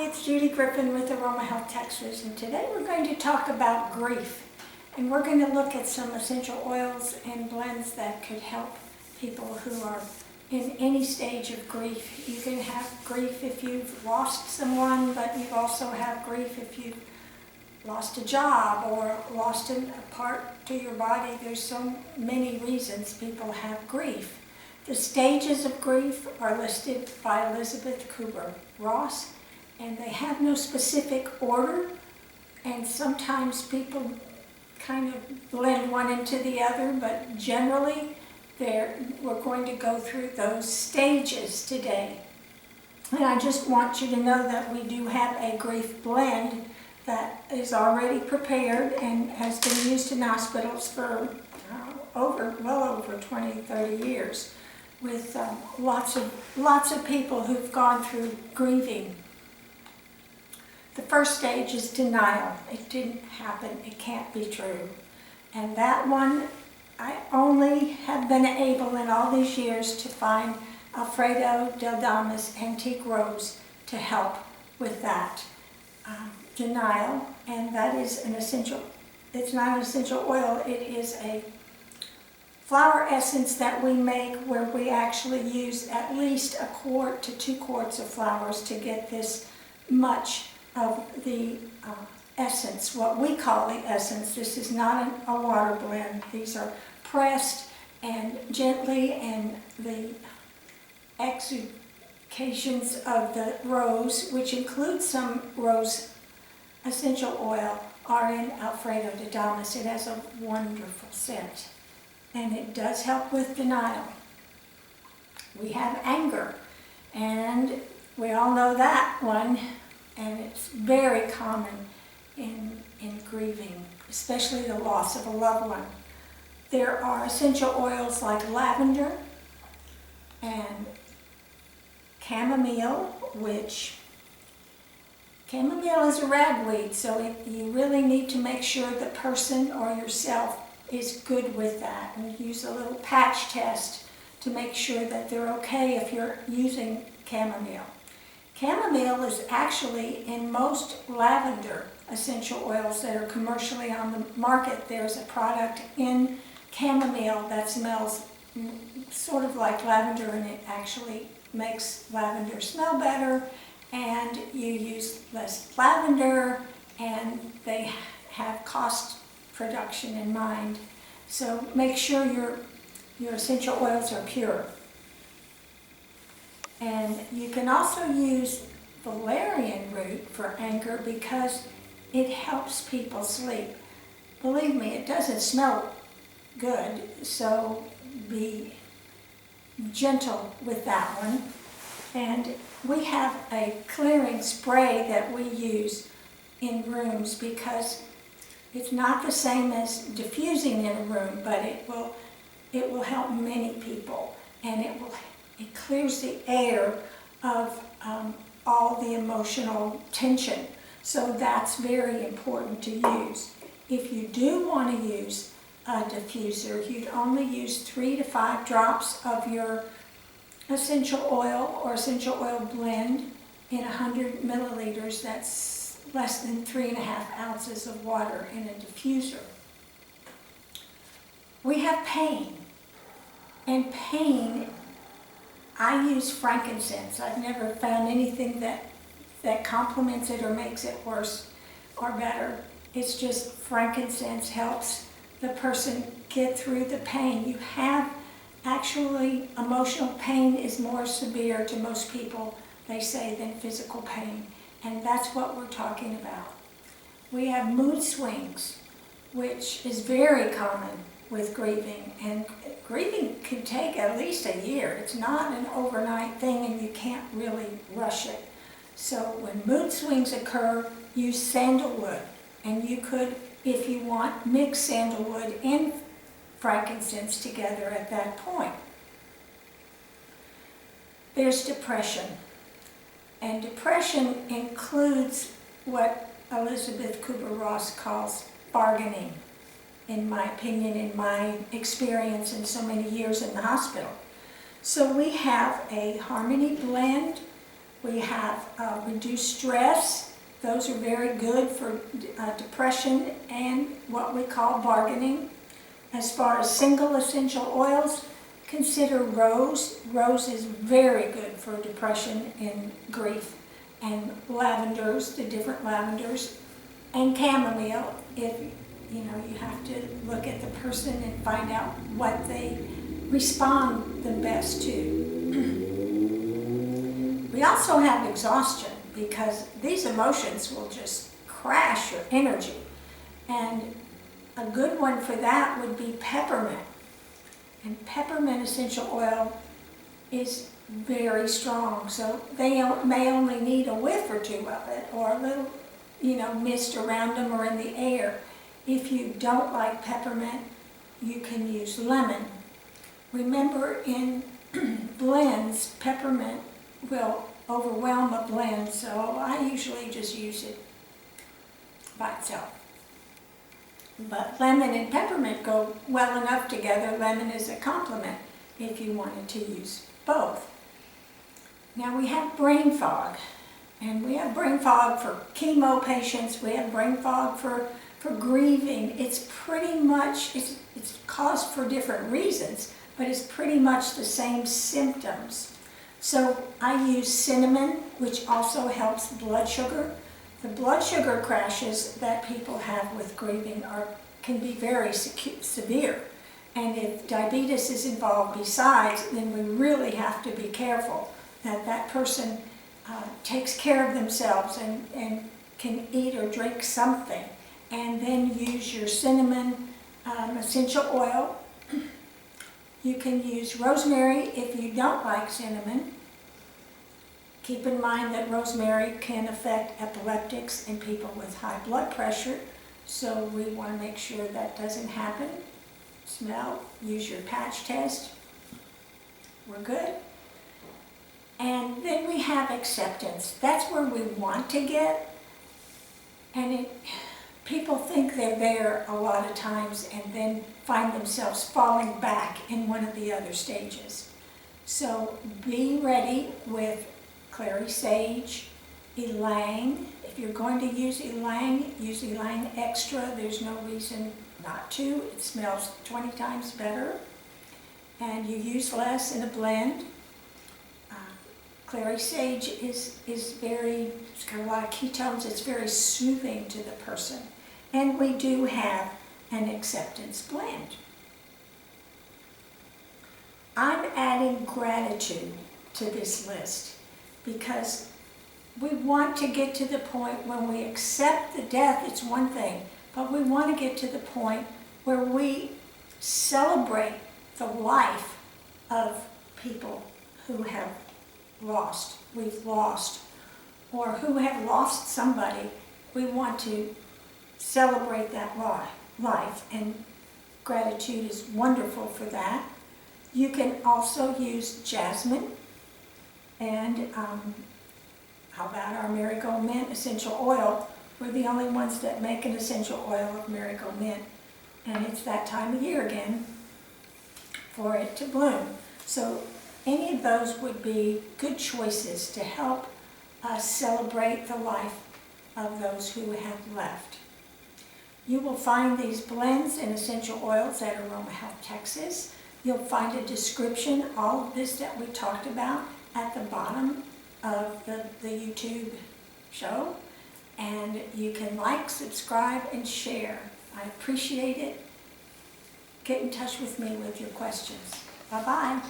it's Judy Griffin with Aroma Health Texas, and today we're going to talk about grief. And we're going to look at some essential oils and blends that could help people who are in any stage of grief. You can have grief if you've lost someone, but you also have grief if you've lost a job or lost a part to your body. There's so many reasons people have grief. The stages of grief are listed by Elizabeth Kubler-Ross, and they have no specific order, and sometimes people kind of blend one into the other, but generally we're going to go through those stages today. And I just want you to know that we do have a grief blend that is already prepared and has been used in hospitals for well over 20, 30 years with lots of people who've gone through grieving. The first stage is denial. It didn't happen. It can't be true. And that one, I only have been able in all these years to find Alfredo Del Damas Antique Rose to help with that. Denial, and that is an essential, it's not an essential oil, it is a flower essence that we make where we actually use at least 1 quart to 2 quarts of flowers to get this much of the essence, what we call the essence. This is not a water blend. These are pressed and gently, and the exudations of the rose, which includes some rose essential oil, are in Alfredo de Damas. It has a wonderful scent, and it does help with denial. We have anger, and we all know that one, and it's very common in grieving, especially the loss of a loved one. There are essential oils like lavender and chamomile, which chamomile is a ragweed, so you really need to make sure the person or yourself is good with that, and use a little patch test to make sure that they're okay if you're using chamomile. Chamomile is actually in most lavender essential oils that are commercially on the market. There's a product in chamomile that smells sort of like lavender, and it actually makes lavender smell better, and you use less lavender, and they have cost production in mind. So make sure your essential oils are pure. And you can also use Valerian Root for anger because it helps people sleep. Believe me, it doesn't smell good, so be gentle with that one. And we have a clearing spray that we use in rooms because it's not the same as diffusing in a room, but it will help many people, and it clears the air of all the emotional tension. So that's very important to use. If you do want to use a diffuser, you'd only use 3 to 5 drops of your essential oil or essential oil blend in 100 milliliters. That's less than 3.5 ounces of water in a diffuser. We have pain, and pain, I use frankincense. I've never found anything that complements it or makes it worse or better. It's just frankincense helps the person get through the pain. You have actually, emotional pain is more severe to most people, they say, than physical pain. And that's what we're talking about. We have mood swings, which is very common with grieving. And grieving can take at least a year. It's not an overnight thing, and you can't really rush it. So when mood swings occur, use sandalwood. And you could, if you want, mix sandalwood and frankincense together at that point. There's depression. And depression includes what Elizabeth Kubler-Ross calls bargaining, in my opinion, in my experience in so many years in the hospital. So we have a Harmony blend We have reduced stress. Those are very good for depression and what we call bargaining. As far as single essential oils, consider rose. Rose is very good for depression and grief. And lavenders, the different lavenders, and chamomile, if you have to look at the person and find out what they respond the best to. We also have exhaustion, because these emotions will just crash your energy. And a good one for that would be peppermint. And peppermint essential oil is very strong, so they may only need a whiff or two of it, or a little, mist around them or in the air. If you don't like peppermint, you can use lemon. Remember, in blends, peppermint will overwhelm a blend, so I usually just use it by itself. But lemon and peppermint go well enough together. Lemon is a complement if you wanted to use both. Now we have brain fog, and we have brain fog for chemo patients. We have brain fog for grieving. It's pretty much, it's caused for different reasons, but it's pretty much the same symptoms. So I use cinnamon, which also helps blood sugar. The blood sugar crashes that people have with grieving can be very severe. And if diabetes is involved besides, then we really have to be careful that that person takes care of themselves and can eat or drink something. And then use your cinnamon essential oil. You can use rosemary if you don't like cinnamon. Keep in mind that rosemary can affect epileptics and people with high blood pressure, so we want to make sure that doesn't happen. Smell, use your patch test. We're good. And then we have acceptance. That's where we want to get, and people think they're there a lot of times and then find themselves falling back in one of the other stages. So be ready with clary sage, ylang. If you're going to use ylang extra. There's no reason not to. It smells 20 times better. And you use less in a blend. Clary sage it's got a lot of ketones. It's very soothing to the person. And we do have an acceptance blend. I'm adding gratitude to this list because we want to get to the point when we accept the death. It's one thing, but we want to get to the point where we celebrate the life of people who have we've lost, or who have lost somebody. We want to celebrate that life, and gratitude is wonderful for that. You can also use jasmine, and how about our marigold mint essential oil? We're the only ones that make an essential oil of marigold mint, and it's that time of year again for it to bloom. So any of those would be good choices to help us celebrate the life of those who have left. You will find these blends and essential oils at Aroma Health Texas. You'll find a description, all of this that we talked about, at the bottom of the YouTube show. And you can like, subscribe, and share. I appreciate it. Get in touch with me with your questions. Bye-bye.